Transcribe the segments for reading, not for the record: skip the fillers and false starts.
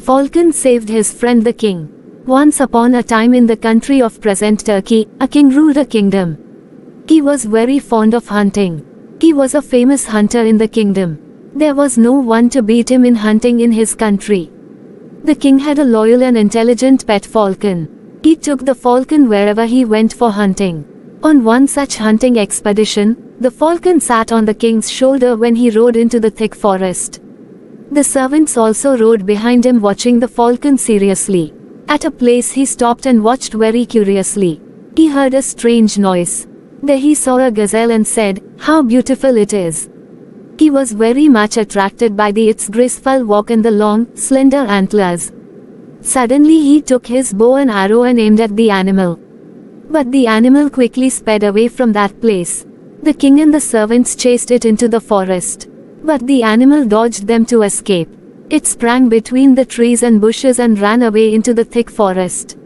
Falcon saved his friend the king. Once upon a time in the country of present Turkey, a king ruled a kingdom. He was very fond of hunting. He was a famous hunter in the kingdom. There was no one to beat him in hunting in his country. The king had a loyal and intelligent pet falcon. He took the falcon wherever he went for hunting. On one such hunting expedition, the falcon sat on the king's shoulder when he rode into the thick forest. The servants also rode behind him watching the falcon seriously. At a place he stopped and watched very curiously. He heard a strange noise. There he saw a gazelle and said, "How beautiful it is." He was very much attracted by its graceful walk and the long, slender antlers. Suddenly he took his bow and arrow and aimed at the animal. But the animal quickly sped away from that place. The king and the servants chased it into the forest. But the animal dodged them to escape. It sprang between the trees and bushes and ran away into the thick forest.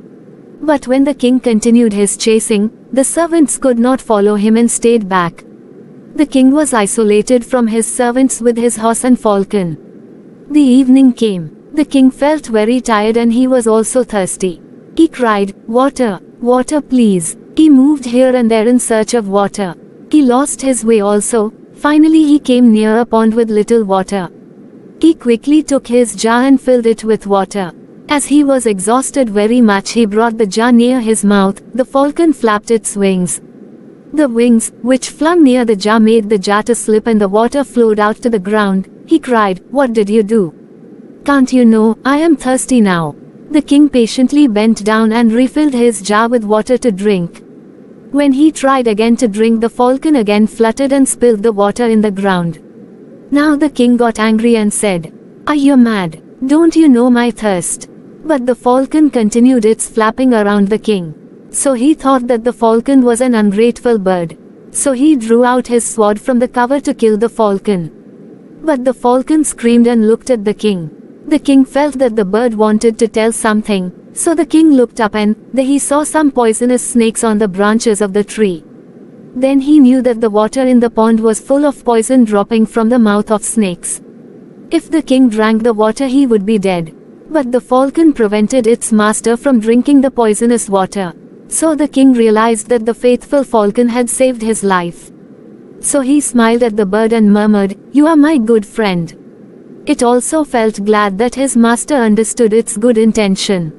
But when the king continued his chasing, the servants could not follow him and stayed back. The king was isolated from his servants with his horse and falcon. The evening came. The king felt very tired and he was also thirsty. He cried, "Water, water please." He moved here and there in search of water. He lost his way also. Finally he came near a pond with little water. He quickly took his jar and filled it with water. As he was exhausted very much, he brought the jar near his mouth. The falcon flapped its wings. The wings, which flung near the jar, made the jar to slip and the water flowed out to the ground. He cried, "What did you do? Can't you know, I am thirsty now?" The king patiently bent down and refilled his jar with water to drink. When he tried again to drink, the falcon again fluttered and spilled the water in the ground. Now the king got angry and said, "Are you mad? Don't you know my thirst?" But the falcon continued its flapping around the king. So he thought that the falcon was an ungrateful bird. So he drew out his sword from the cover to kill the falcon. But the falcon screamed and looked at the king. The king felt that the bird wanted to tell something. So the king looked up and there he saw some poisonous snakes on the branches of the tree. Then he knew that the water in the pond was full of poison dropping from the mouth of snakes. If the king drank the water, he would be dead. But the falcon prevented its master from drinking the poisonous water. So the king realized that the faithful falcon had saved his life. So he smiled at the bird and murmured, "You are my good friend." It also felt glad that his master understood its good intention.